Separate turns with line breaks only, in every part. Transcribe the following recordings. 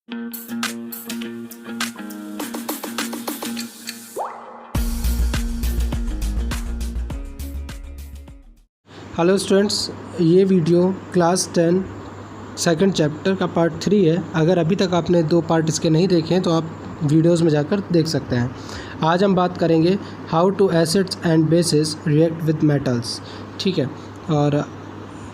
Hello students, ये video class 10 second chapter का part 3 है। अगर अभी तक आपने 2 पार्ट इसके नहीं देखे हैं तो आप वीडियोस में जाकर देख सकते हैं। आज हम बात करेंगे how to acids and bases react with metals. ठीक है, और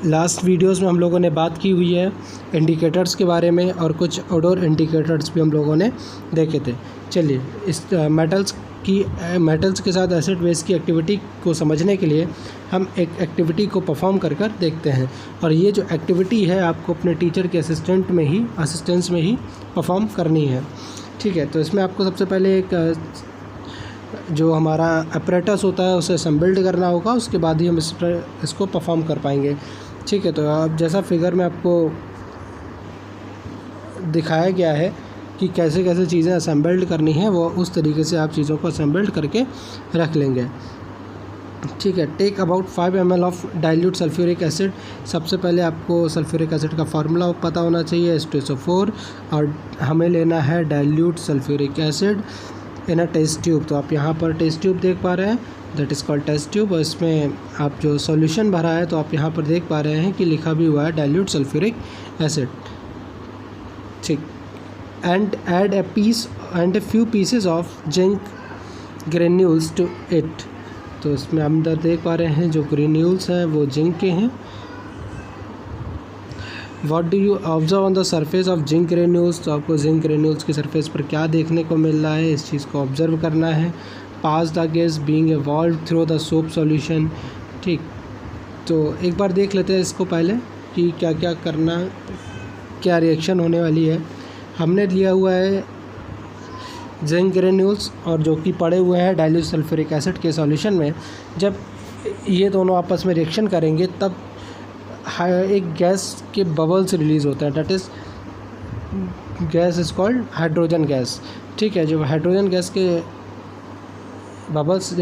लास्ट वीडियोस में हम लोगों ने बात की हुई है इंडिकेटर्स के बारे में और कुछ और इंडिकेटर्स भी हम लोगों ने देखे थे। चलिए, इस मेटल्स के साथ एसिड बेस की एक्टिविटी को समझने के लिए हम एक एक्टिविटी को परफॉर्म कर देखते हैं। और ये जो एक्टिविटी है आपको अपने टीचर के असिस्टेंस में ही परफॉर्म करनी है। ठीक है, तो इसमें आपको सबसे पहले एक जो हमारा अपरेटस होता है उसे असेंबल्ड करना होगा, उसके बाद ही हम इसको परफॉर्म कर पाएंगे। ठीक है, तो अब जैसा फिगर में आपको दिखाया गया है कि कैसे कैसे चीज़ें असेंबल्ड करनी है, वो उस तरीके से आप चीज़ों को असेंबल्ड करके रख लेंगे। ठीक है, take about 5 ml of dilute sulphuric acid. सबसे पहले आपको सल्फ्यूरिक एसिड का फार्मूला पता होना चाहिए, H2SO4, और हमें लेना है dilute sulphuric acid in a test tube. तो आप यहाँ पर टेस्ट ट्यूब देख पा रहे हैं, that is called test tube. और इसमें आप जो सॉल्यूशन भरा है तो आप यहाँ पर देख पा रहे हैं कि लिखा भी हुआ है डाइल्यूट सल्फ्यूरिक एसिड। ठीक, and add a few pieces of zinc granules to it। तो इसमें हम अंदर देख पा रहे हैं जो ग्रेन्यूल्स हैं वो जिंक के हैं। What do you observe on the surface of zinc granules? तो आपको जिंक ग्रेन्यूल्स की सरफेस पर क्या देखने को मिल रहा है, इस चीज़ को ऑब्जर्व करना है। Pass the gas being evolved through the soap solution। ठीक, तो एक बार देख लेते हैं इसको पहले कि क्या क्या करना, क्या रिएक्शन होने वाली है। हमने लिया हुआ है जिंक ग्रेन्यूल्स और जो कि पड़े हुए हैं डाइल्यूट सल्फ्यूरिक एसिड के सॉल्यूशन में। जब ये दोनों आपस में रिएक्शन करेंगे तब एक गैस के बबल्स रिलीज़ होते हैं, that is gas is called hydrogen gas. ठीक है, जो हाइड्रोजन गैस के बबल्स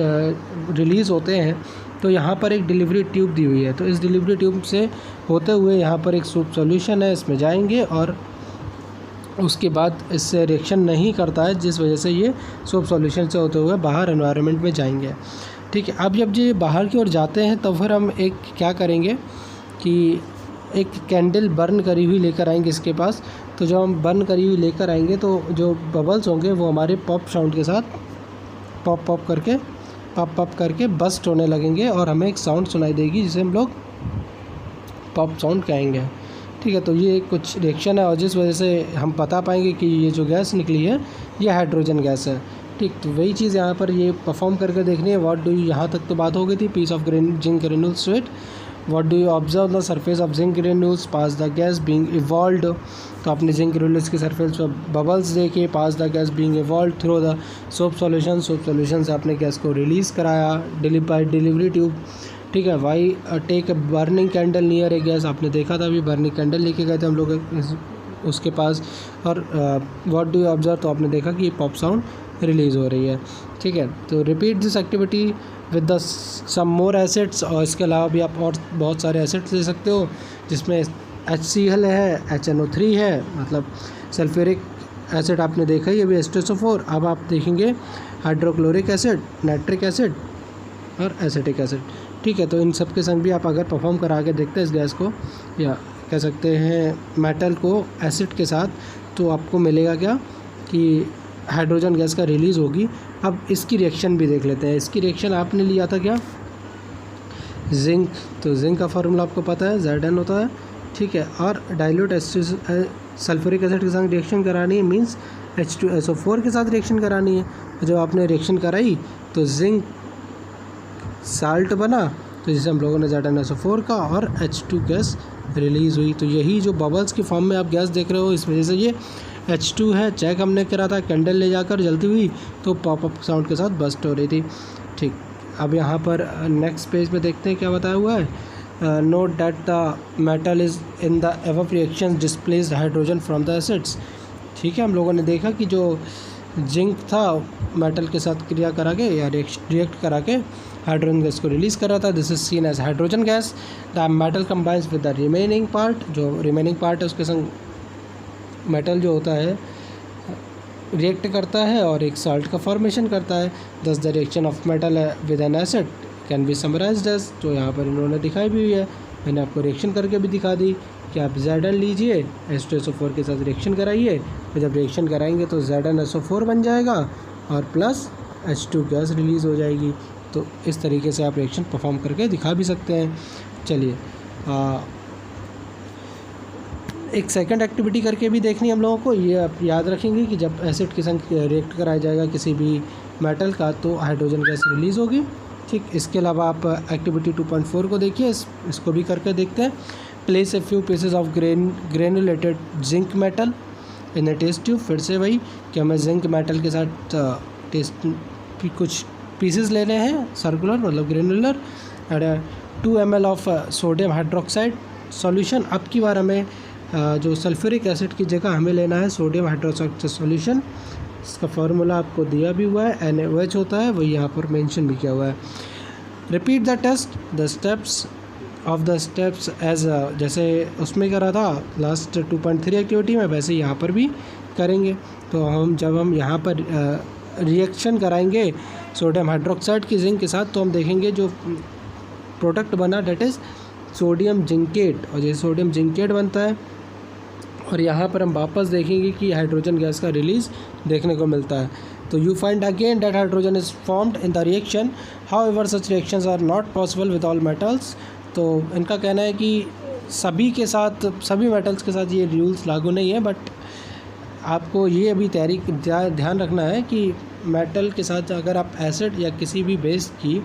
रिलीज़ होते हैं तो यहाँ पर एक डिलीवरी ट्यूब दी हुई है। तो इस डिलीवरी ट्यूब से होते हुए यहाँ पर एक सूप सॉल्यूशन है, इसमें जाएंगे और उसके बाद इससे रिएक्शन नहीं करता है, जिस वजह से ये सोप सॉल्यूशन से होते हुए बाहर एनवायरनमेंट में जाएंगे। ठीक है, अब जब ये बाहर की ओर जाते हैं तब फिर हम एक क्या करेंगे कि एक कैंडल बर्न करी हुई लेकर आएंगे इसके पास। तो जब हम बर्न करी हुई लेकर आएंगे तो जो बबल्स होंगे वो हमारे पॉप साउंड के साथ पॉप करके बस्ट होने लगेंगे और हमें एक साउंड सुनाई देगी जिसे हम लोग पॉप साउंड कहेंगे। ठीक है, तो ये कुछ रिएक्शन है और जिस वजह से हम बता पाएंगे कि ये जो गैस निकली है ये हाइड्रोजन गैस है। ठीक, तो वही चीज़ यहाँ पर ये परफॉर्म करके देखनी है। व्हाट डू यू, यहाँ तक तो बात हो गई थी, piece of zinc granules to it. What do you observe the surface of zinc granules, pass the gas being evolved. तो आपने जिंक ग्रेन्यूल्स की सरफेस पर बबल्स देखे, pass the gas being evolved through the soap solution से आपने gas को release कराया bye delivery tube. ठीक है, why take a burning candle near a gas. आपने देखा था अभी बर्निंग कैंडल लेके गए थे हम लोग उसके पास। और व्हाट डू यू ऑब्जर्व, तो आपने देखा कि पॉप साउंड रिलीज़ हो रही है। ठीक है, तो repeat this activity with the some more acids. और इसके अलावा भी आप और बहुत सारे एसिड्स ले सकते हो, जिसमें HCl है, HNO3 है, मतलब सल्फ्यूरिक एसिड आपने देखा ही अभी, H2SO4। अब आप देखेंगे हाइड्रोक्लोरिक एसिड, नाइट्रिक एसिड और एसिटिक एसिड। ठीक है, तो इन सब के संग भी आप अगर परफॉर्म करा के देखते हैं इस गैस को, या कह सकते हैं मेटल को एसिड के साथ, तो आपको मिलेगा क्या कि हाइड्रोजन गैस का रिलीज़ होगी। अब इसकी रिएक्शन भी देख लेते हैं। इसकी रिएक्शन आपने लिया था क्या, जिंक। तो जिंक का फार्मूला आपको पता है, Zn होता है। ठीक है, और डाइल्यूट सल्फ्यूरिक एसिड के साथ रिएक्शन करानी है, मीन्स H2SO4 के साथ रिएक्शन करानी है। जब आपने रिएक्शन कराई तो जिंक साल्ट बना, तो जिसे हम लोगों ने ZnSO4 का, और H2 गैस रिलीज़ हुई। तो यही जो बबल्स की फॉर्म में आप गैस देख रहे हो, इस वजह से ये H2 है। चेक हमने करा था कैंडल ले जाकर, जलती हुई तो पॉपअप साउंड के साथ बस्ट हो रही थी। ठीक, अब यहाँ पर नेक्स्ट पेज पे देखते हैं क्या बताया हुआ है। Note that the metal is in the above reaction displaced hydrogen from the acids. ठीक है, हम लोगों ने देखा कि जो जिंक था मेटल के साथ क्रिया करा के या रिएक्ट करा के हाइड्रोजन गैस को रिलीज़ कर रहा था। This is seen as hydrogen gas. The metal combines with the remaining part, जो रिमेनिंग पार्ट है उसके संग मेटल जो होता है रिएक्ट करता है और एक साल्ट का फॉर्मेशन करता है। Thus the reaction of metal with an acid can be summarised as, तो यहाँ पर इन्होंने दिखाई भी हुई है, मैंने आपको रिएक्शन करके भी दिखा दी कि आप Zn लीजिए, H2SO4 के साथ रिएक्शन कराइए, तो जब रिएक्शन कराएंगे तो ZnSO4 बन जाएगा और प्लस H2 गैस रिलीज़ हो जाएगी। तो इस तरीके से आप रिएक्शन परफॉर्म करके दिखा भी सकते हैं। चलिए एक सेकंड एक्टिविटी करके भी देखनी हम लोगों को। ये आप याद रखेंगे कि जब एसिड के संग रिएक्ट कराया जाएगा किसी भी मेटल का तो हाइड्रोजन गैस रिलीज़ होगी। ठीक, इसके अलावा आप एक्टिविटी 2.4 को देखिए, इसको भी करके देखते हैं। Place a few pieces of granulated zinc metal in a test tube. फिर से वही कि हमें जिंक मेटल के साथ टेस्ट कुछ पीसेस लेने हैं सर्कुलर मतलब ग्रेनुलर, और 2 ml of sodium hydroxide solution. अब की बार हमें जो सल्फ्यूरिक एसिड की जगह हमें लेना है सोडियम हाइड्रोक्साइड सॉल्यूशन। इसका फार्मूला आपको दिया भी हुआ है, NaOH होता है, वही यहाँ पर मेंशन भी किया हुआ है। Repeat the test the steps of the steps as, जैसे उसमें करा था लास्ट 2.3 एक्टिविटी में, वैसे यहाँ पर भी करेंगे। तो जब हम यहाँ पर रिएक्शन कराएंगे सोडियम हाइड्रोक्साइड की जिंक के साथ, तो हम देखेंगे जो प्रोडक्ट बना डेट इज़ सोडियम जिंकेट, और जैसे सोडियम जिंकेट बनता है और यहाँ पर हम वापस देखेंगे कि हाइड्रोजन गैस का रिलीज़ देखने को मिलता है। तो you find again that hydrogen is formed in the reaction, however such reactions are not possible with all metals. तो इनका कहना है कि सभी के साथ, सभी मेटल्स के साथ ये रूल्स लागू नहीं है, बट आपको ये अभी ध्यान रखना है कि मेटल के साथ अगर आप एसिड या किसी भी बेस की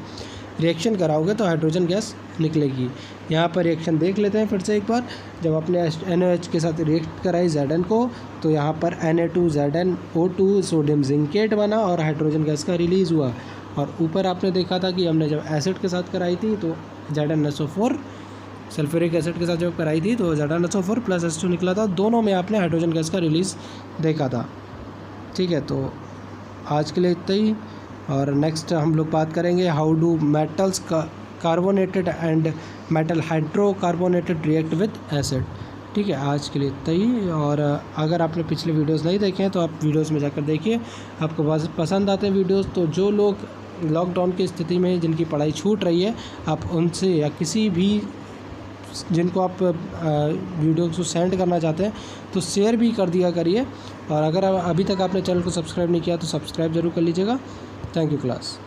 रिएक्शन कराओगे तो हाइड्रोजन गैस निकलेगी। यहाँ पर रिएक्शन देख लेते हैं फिर से एक बार। जब आपने NaOH के साथ रिएक्ट कराई Zn को, तो यहाँ पर Na2ZnO2 सोडियम जिंकेट बना और हाइड्रोजन गैस का रिलीज़ हुआ। और ऊपर आपने देखा था कि हमने जब एसिड के साथ कराई थी तो ZnSO4, सल्फ्यूरिक एसिड के साथ जब कराई थी तो ZnSO4 प्लस H2 निकला था, दोनों में आपने हाइड्रोजन गैस का रिलीज़ देखा था। ठीक है, तो आज के लिए इतना ही, और नेक्स्ट हम लोग बात करेंगे how do metals carbonated and metal hydrocarbonated react with acid. ठीक है, आज के लिए इतना ही, और अगर आपने पिछले वीडियोस नहीं देखे हैं तो आप वीडियोस में जाकर देखिए, आपको पसंद आते हैं वीडियोस। तो जो लोग लॉकडाउन की स्थिति में जिनकी पढ़ाई छूट रही है, आप उनसे या किसी भी जिनको आप वीडियो को सेंड करना चाहते हैं तो शेयर भी कर दिया करिए। और अगर अभी तक आपने चैनल को सब्सक्राइब नहीं किया तो सब्सक्राइब ज़रूर कर लीजिएगा। Thank you class.